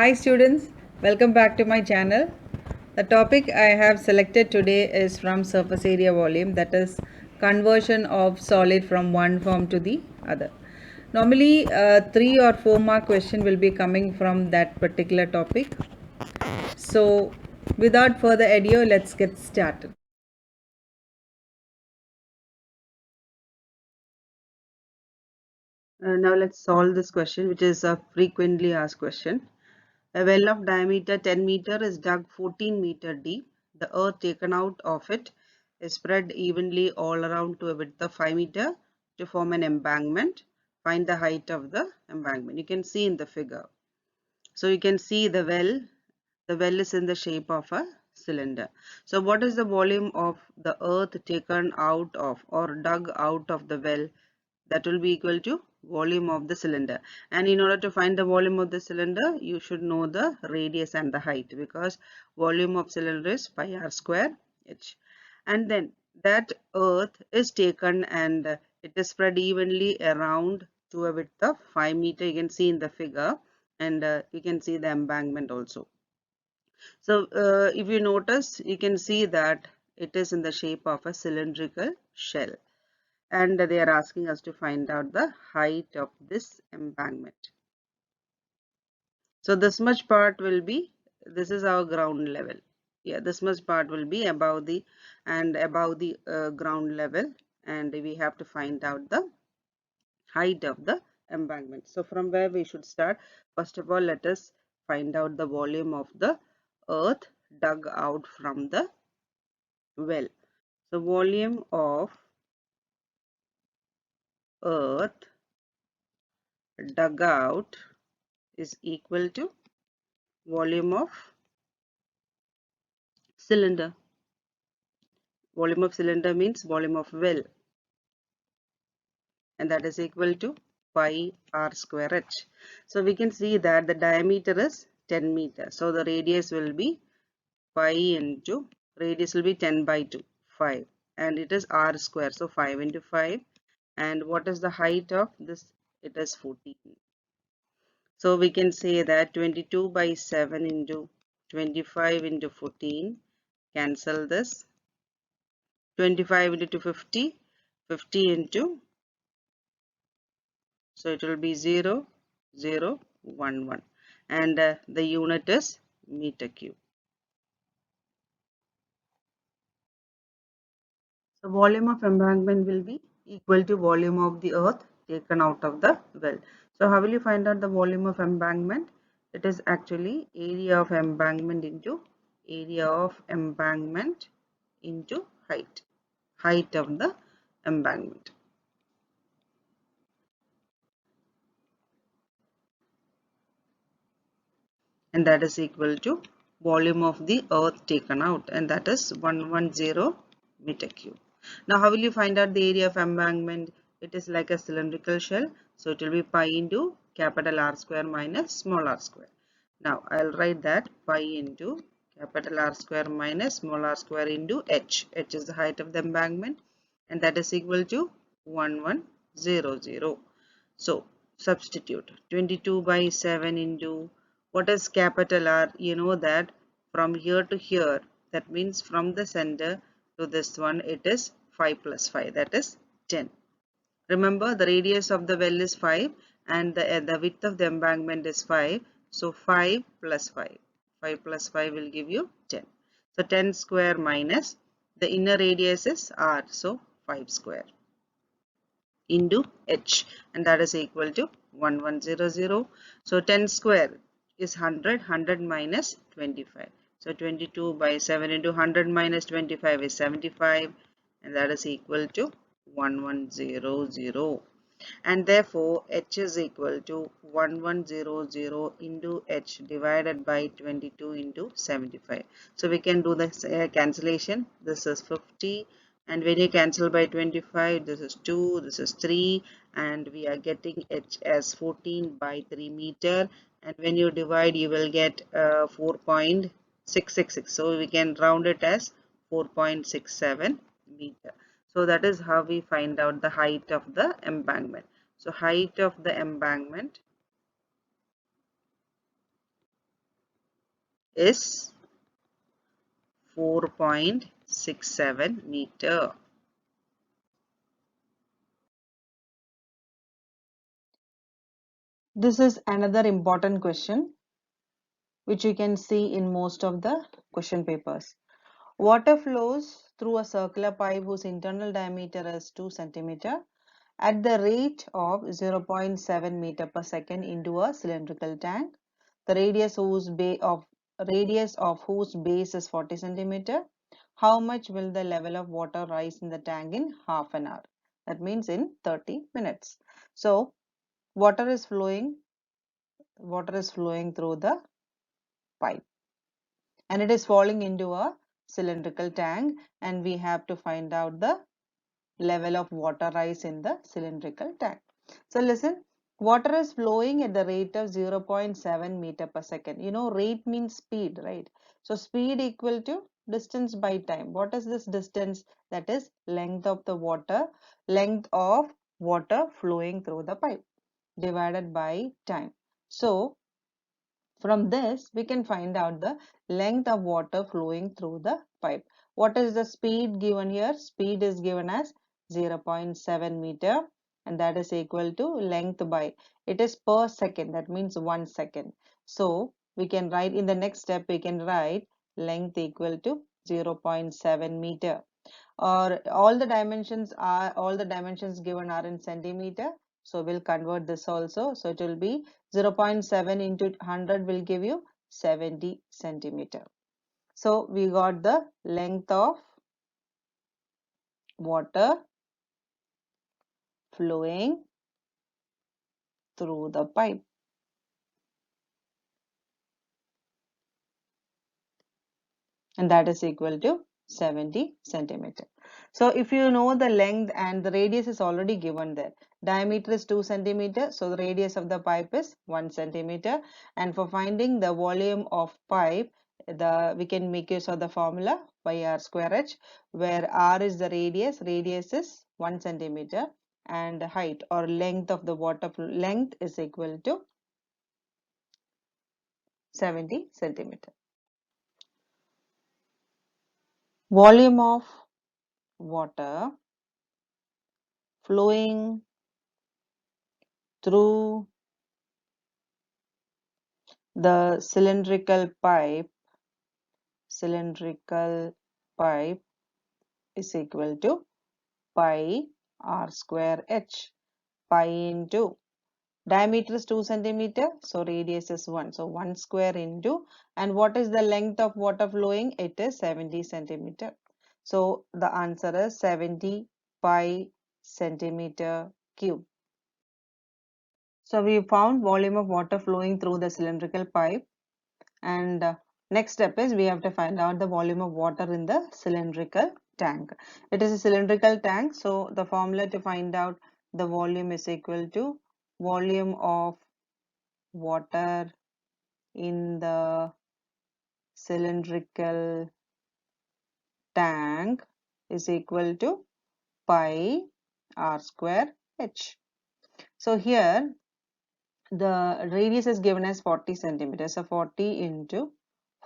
Hi students, welcome back to my channel. The topic I have selected today is from surface area volume, that is conversion of solid from one form to the other. Normally 3 or 4 mark question will be coming from that particular topic. So without further ado, let's get started. Now let's solve this question, which is a frequently asked question. A well of diameter 10 meter is dug 14 meter deep. The earth taken out of it is spread evenly all around to a width of 5 meter to form an embankment. Find the height of the embankment. You can see in the figure. So you can see the well. The well is in the shape of a cylinder. So what is the volume of the earth taken out of or dug out of the well? That will be equal to volume of the cylinder, and in order to find the volume of the cylinder you should know the radius and the height, because volume of cylinder is pi r square h. And then that earth is taken and it is spread evenly around to a width of 5 meter. You can see in the figure, and you can see the embankment also. So if you notice, you can see that it is in the shape of a cylindrical shell, and they are asking us to find out the height of this embankment. So this much part will be, this is our ground level. Yeah, this much part will be above the ground level, and we have to find out the height of the embankment. So from where we should start? First of all, let us find out the volume of the earth dug out from the well. So volume of earth dug out is equal to volume of cylinder. Volume of cylinder means volume of well, and that is equal to pi r square h. So we can see that the diameter is 10 meter. So the radius will be pi into, radius will be 10 by 2, 5, and it is r square. So 5 into 5. And what is the height of this? It is 14. So we can say that 22 by 7 into 25 into 14, cancel this. 25 into 50, 50 into, so it will be 0, 0, 1, 1, and the unit is meter cube. So volume of embankment will be equal to volume of the earth taken out of the well. So how will you find out the volume of embankment? It is actually area of embankment into height of the embankment. And that is equal to volume of the earth taken out, and that is 110 meter cube. Now how will you find out the area of embankment? It is like a cylindrical shell, so it will be pi into capital R square minus small r square. Now I'll write that pi into capital R square minus small r square into h. H is the height of the embankment, and that is equal to 1100. So substitute 22 by 7 into, what is capital R? You know that from here to here, that means from the center to this one, it is 5 plus 5, that is 10. Remember, the radius of the well is 5 and the width of the embankment is 5. So 5 plus 5. 5 plus 5 will give you 10. So 10 square minus the inner radius is R. So 5 square into h, and that is equal to 1100. So 10 square is 100, 100 minus 25. So 22 by 7 into 100 minus 25 is 75, and that is equal to 1100. And therefore h is equal to 1100 into h divided by 22 into 75. So we can do the cancellation. This is 50, and when you cancel by 25, this is 2, this is 3, and we are getting h as 14 by 3 meter, and when you divide you will get 4.666. So we can round it as 4.67 meter. So that is how we find out the height of the embankment. So height of the embankment is 4.67 meter. This is another important question which you can see in most of the question papers. Water flows through a circular pipe whose internal diameter is 2 centimeter at the rate of 0.7 meter per second into a cylindrical tank. The radius of whose base is 40 centimeter. How much will the level of water rise in the tank in half an hour? That means in 30 minutes. So water is flowing through the pipe and it is falling into a cylindrical tank, and we have to find out the level of water rise in the cylindrical tank. So listen, water is flowing at the rate of 0.7 meter per second. You know, rate means speed, right? So speed equal to distance by time. What is this distance? That is length of water flowing through the pipe divided by time. So from this, we can find out the length of water flowing through the pipe. What is the speed given here? Speed is given as 0.7 meter, and that is equal to length by, it is per second, that means 1 second. So we can write in the next step, we can write length equal to 0.7 meter, or all the dimensions given are in centimeter, so we'll convert this also. So it will be 0.7 into 100 will give you 70 centimeter. So we got the length of water flowing through the pipe, and that is equal to 70 centimeter. So if you know the length and the radius is already given there, diameter is 2 centimeter, so the radius of the pipe is 1 centimeter, and for finding the volume of pipe, we can make use of the formula pi r square h, where r is the radius is 1 centimeter, and height or length of the length is equal to 70 centimeter. Volume of water flowing through the cylindrical pipe is equal to pi r square h. Pi into diameter is 2 centimeter, so radius is 1, so 1 square into, and what is the length of water flowing? It is 70 centimeter. So the answer is 70 pi centimeter cube. So we found volume of water flowing through the cylindrical pipe, and next step is we have to find out the volume of water in the cylindrical tank. It is a cylindrical tank, so the formula to find out the volume is equal to volume of water in the cylindrical tank is equal to pi r square h. So here the radius is given as 40 centimeters, so 40 into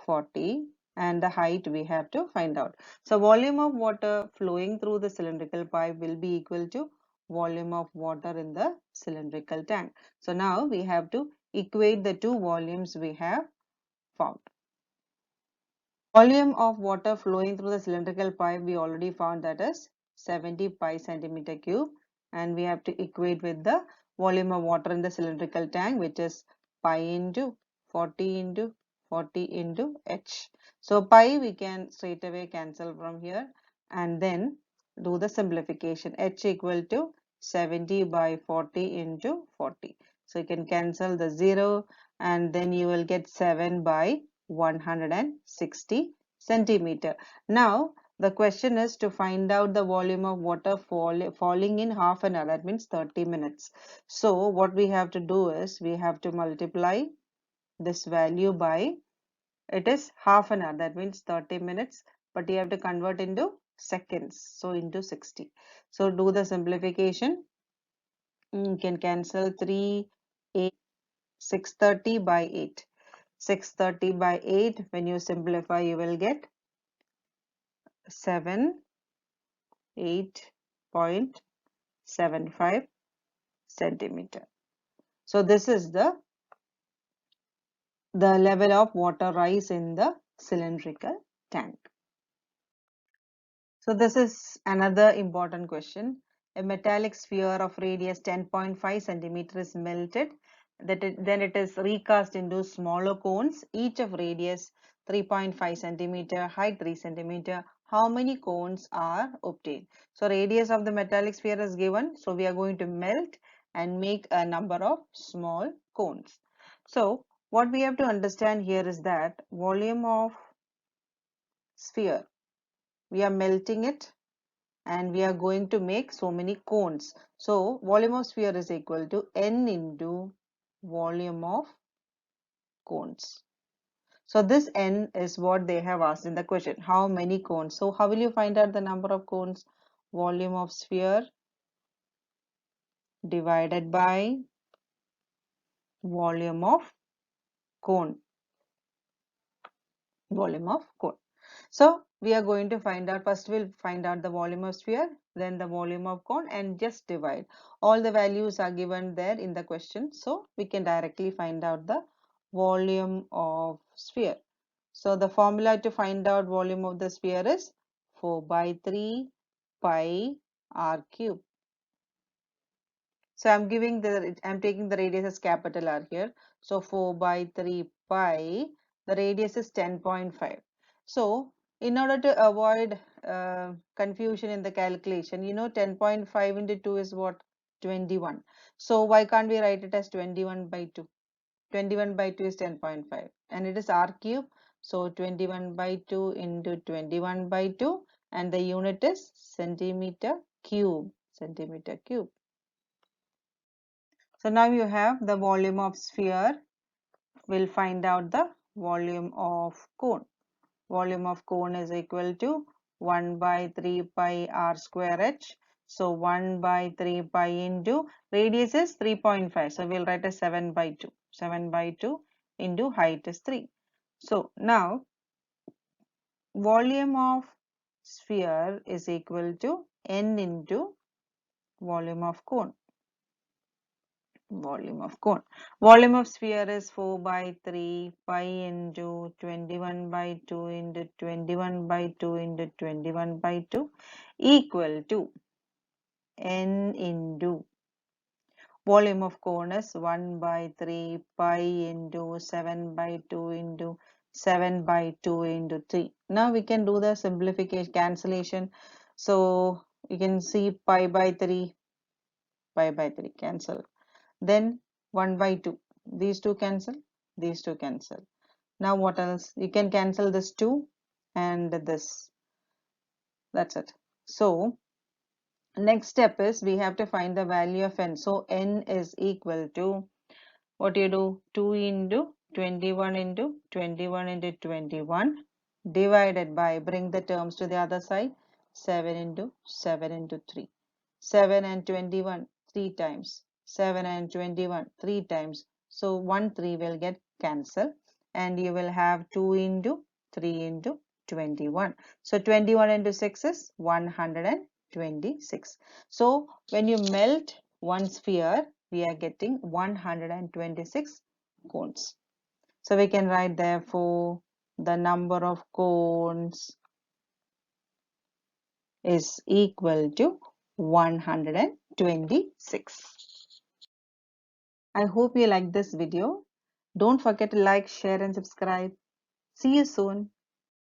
40, and the height we have to find out. So volume of water flowing through the cylindrical pipe will be equal to volume of water in the cylindrical tank. So now we have to equate the two volumes we have found. Volume of water flowing through the cylindrical pipe we already found, that is 70 pi centimeter cube, and we have to equate with the volume of water in the cylindrical tank, which is pi into 40 into 40 into h. So pi we can straight away cancel from here and then do the simplification. H equal to 70 by 40 into 40. So you can cancel the 0 and then you will get 7 by 160 centimeter. Now the question is to find out the volume of water falling in half an hour, that means 30 minutes. So what we have to do is we have to multiply this value by, it is half an hour, that means 30 minutes, but you have to convert into seconds, so into 60. So do the simplification. You can cancel 3, 8, 630 by 8. 630 by 8, when you simplify, you will get 8.75 centimeter. So this is the level of water rise in the cylindrical tank. So this is another important question. A metallic sphere of radius 10.5 centimeter is melted. Then it is recast into smaller cones, each of radius 3.5 centimeter, height 3 centimeter. How many cones are obtained? So radius of the metallic sphere is given. So we are going to melt and make a number of small cones. So what we have to understand here is that volume of sphere, we are melting it and we are going to make so many cones. So volume of sphere is equal to N into volume of cones. So this N is what they have asked in the question. How many cones? So how will you find out the number of cones? Volume of sphere divided by volume of cone. Volume of cone. So we are going to find out, first we'll find out the volume of sphere, then the volume of cone, and just divide. All the values are given there in the question, so we can directly find out the volume of sphere. So the formula to find out volume of the sphere is 4 by 3 pi r cube. So I'm taking the radius as capital R here. So 4 by 3 pi, the radius is 10.5. So in order to avoid confusion in the calculation, 10.5 into 2 is what? 21. So why can't we write it as 21 by 2? 21 by 2 is 10.5 and it is R cube. So 21 by 2 into 21 by 2 and the unit is centimeter cube. Centimeter cube. So now you have the volume of sphere. We'll find out the volume of cone. Volume of cone is equal to 1 by 3 pi r square h. So 1 by 3 pi into radius is 3.5. So we'll write as 7 by 2. 7 by 2 into height is 3. So now volume of sphere is equal to N into volume of cone. Volume of cone. Volume of sphere is 4 by 3 pi into 21 by 2 into 21 by 2 into 21 by 2 equal to N into volume of cone is 1 by 3 pi into 7 by 2 into 7 by 2 into 3. Now we can do the simplification cancellation. So you can see pi by 3 cancel. Then 1 by 2. These two cancel. These two cancel. Now what else? You can cancel this 2 and this. That's it. So next step is we have to find the value of n. So n is equal to, what do you do? 2 into 21 into 21 into 21 divided by, bring the terms to the other side, 7 into 7 into 3. 7 and 21 3 times. 7 and 21 3 times. So 1 3 will get cancelled and you will have 2 into 3 into 21. So 21 into 6 is 126. So when you melt one sphere, we are getting 126 cones. So we can write therefore the number of cones is equal to 126. I hope you like this video. Don't forget to like, share and subscribe. See you soon.